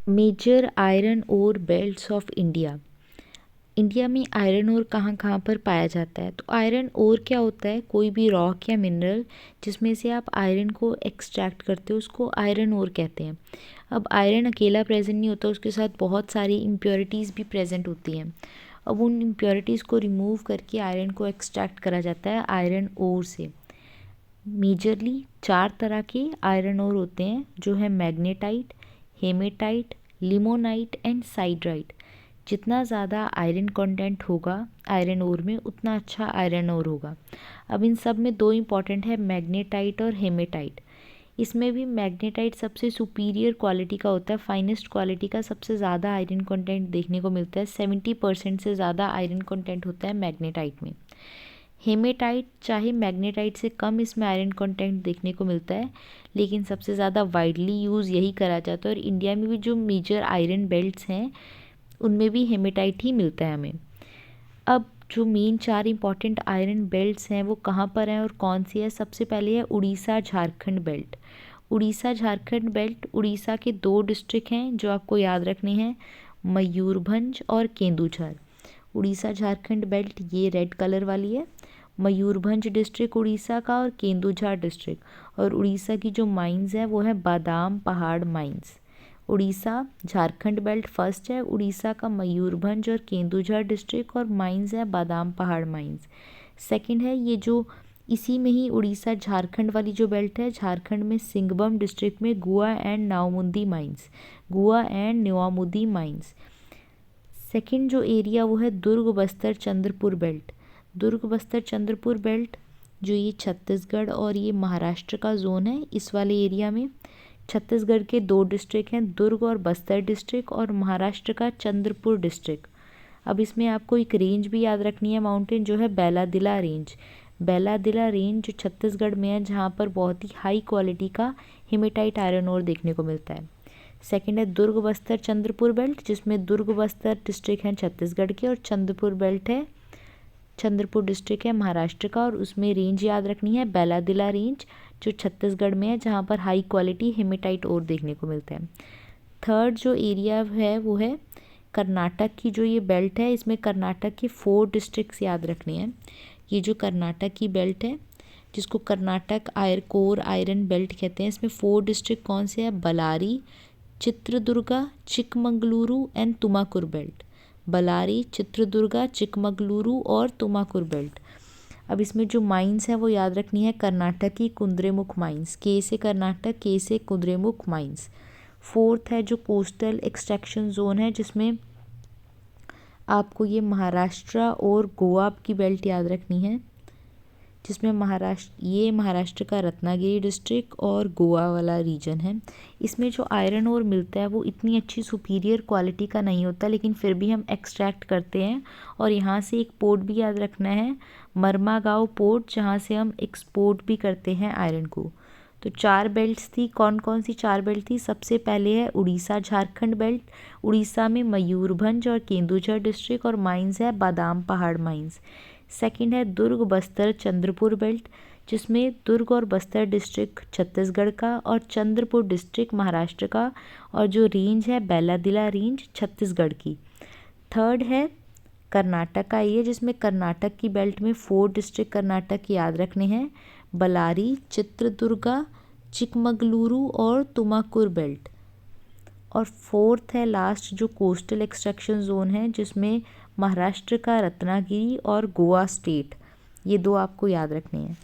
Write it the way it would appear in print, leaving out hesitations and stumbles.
Major iron ore belts of India. India में iron ore कहाँ कहाँ पर पाया जाता है? तो आयरन ओर क्या होता है? कोई भी रॉक या मिनरल जिसमें से आप आयरन को एक्सट्रैक्ट करते हो उसको आयरन ओर कहते हैं। अब आयरन अकेला प्रेजेंट नहीं होता, उसके साथ बहुत सारी इम्प्योरिटीज़ भी प्रेजेंट होती हैं। अब उन इम्प्योरिटीज़ को रिमूव करके आयरन को एक्सट्रैक्ट करा जाता है आयरन ओर से। मेजरली 4 तरह के आयरन ओर होते हैं, जो है मैग्नेटाइट, हेमेटाइट, लिमोनाइट एंड साइड्राइट। जितना ज़्यादा आयरन कंटेंट होगा आयरन ओर में उतना अच्छा आयरन ओर होगा। अब इन सब में दो इम्पॉर्टेंट है, मैग्नेटाइट और हेमेटाइट। इसमें भी मैग्नेटाइट सबसे सुपीरियर क्वालिटी का होता है, फाइनेस्ट क्वालिटी का, सबसे ज़्यादा आयरन कंटेंट देखने को मिलता है। 70% से ज़्यादा आयरन कंटेंट होता है मैग्नेटाइट में। हेमेटाइट चाहे मैग्नेटाइट से कम इसमें आयरन कंटेंट देखने को मिलता है, लेकिन सबसे ज़्यादा वाइडली यूज़ यही करा जाता है। और इंडिया में भी जो मेजर आयरन बेल्ट्स हैं उनमें भी हेमेटाइट ही मिलता है हमें। अब जो मेन 4 इंपॉर्टेंट आयरन बेल्ट्स हैं वो कहाँ पर हैं और कौन सी है? सबसे पहले है उड़ीसा झारखंड बेल्ट। उड़ीसा झारखंड बेल्ट, उड़ीसा के 2 डिस्ट्रिक्ट हैं जो आपको याद रखने हैं, मयूरभंज और केंदुझर। उड़ीसा झारखंड बेल्ट ये रेड कलर वाली है, मयूरभंज डिस्ट्रिक्ट उड़ीसा का और केंदुझर डिस्ट्रिक्ट। और उड़ीसा की जो माइंस है वो है बादाम पहाड़ mines. Orissa Jharkhand belt first है, उड़ीसा का मयूरभंज और केंदुझर डिस्ट्रिक्ट और माइंस है बादाम पहाड़ माइंस। सेकंड है ये जो इसी में ही उड़ीसा झारखंड वाली जो बेल्ट है, झारखंड में सिंगबम डिस्ट्रिक्ट में गुआ एंड नौमुदी माइंस, गुआ एंड न्योमुदी माइंस। सेकंड जो एरिया वो है दुर्ग बस्तर चंद्रपुर बेल्ट। दुर्ग बस्तर चंद्रपुर बेल्ट जो ये छत्तीसगढ़ और ये महाराष्ट्र का जोन है, इस वाले एरिया में छत्तीसगढ़ के 2 डिस्ट्रिक्ट हैं, दुर्ग और बस्तर डिस्ट्रिक्ट, और महाराष्ट्र का चंद्रपुर डिस्ट्रिक्ट। अब इसमें आपको एक रेंज भी याद रखनी है, माउंटेन, जो है बैलादिला रेंज। बैलादिला रेंज जो छत्तीसगढ़ में है, जहाँ पर बहुत ही हाई क्वालिटी का हेमेटाइट आयरन ओर देखने को मिलता है। सेकंड है दुर्ग बस्तर चंद्रपुर बेल्ट, जिसमें दुर्ग बस्तर डिस्ट्रिक्ट हैं छत्तीसगढ़ के और चंद्रपुर बेल्ट है, चंद्रपुर डिस्ट्रिक्ट है महाराष्ट्र का, और उसमें रेंज याद रखनी है बैलादिला रेंज जो छत्तीसगढ़ में है, जहाँ पर हाई क्वालिटी हेमेटाइट ओर देखने को मिलता है। थर्ड जो एरिया है वो है कर्नाटक की जो ये बेल्ट है, इसमें कर्नाटक के 4 डिस्ट्रिक्ट्स याद रखने हैं। ये जो कर्नाटक की बेल्ट है जिसको कर्नाटक कोर आयरन बेल्ट कहते हैं, इसमें 4 डिस्ट्रिक्ट कौन से हैं? Bellary, Chitradurga, Chikmagaluru and तुमाकुर belt. बलारी, चित्रदुर्गा, चिकमंगलुरु और तुमाकुर बेल्ट। अब इसमें जो माइंस है वो याद रखनी है, कर्नाटक की कुद्रेमुख माइंस, के से कर्नाटक, के से कुद्रेमुख माइंस। फोर्थ है जो कोस्टल एक्सट्रैक्शन जोन है, जिसमें आपको ये महाराष्ट्र और गोवा की बेल्ट याद रखनी है, जिसमें महाराष्ट्र का रत्नागिरी डिस्ट्रिक्ट और गोवा वाला रीजन है। इसमें जो आयरन ओर मिलता है वो इतनी अच्छी सुपीरियर क्वालिटी का नहीं होता, लेकिन फिर भी हम एक्सट्रैक्ट करते हैं। और यहाँ से एक पोर्ट भी याद रखना है, मरमागांव पोर्ट, जहाँ से हम एक्सपोर्ट भी करते हैं आयरन को। तो 4 बेल्ट्स थी, कौन कौन सी 4 बेल्ट थी? सबसे पहले है उड़ीसा झारखंड बेल्ट, उड़ीसा में मयूरभंज और केंदुझर डिस्ट्रिक्ट और माइंस है बादाम पहाड़ माइंस। सेकंड है दुर्ग बस्तर चंद्रपुर बेल्ट, जिसमें दुर्ग और बस्तर डिस्ट्रिक्ट छत्तीसगढ़ का और चंद्रपुर डिस्ट्रिक्ट महाराष्ट्र का, और जो रेंज है बैलादिला रेंज छत्तीसगढ़ की। थर्ड है कर्नाटक का एरिया, जिसमें कर्नाटक की बेल्ट में 4 डिस्ट्रिक्ट कर्नाटक के याद रखने हैं, बलारी, चित्रदुर्गा, चिकमगलुरु और तुमाकुर बेल्ट। और फोर्थ है लास्ट जो कोस्टल एक्सट्रैक्शन जोन है, जिसमें महाराष्ट्र का रत्नागिरी और गोवा स्टेट, ये 2 आपको याद रखने हैं।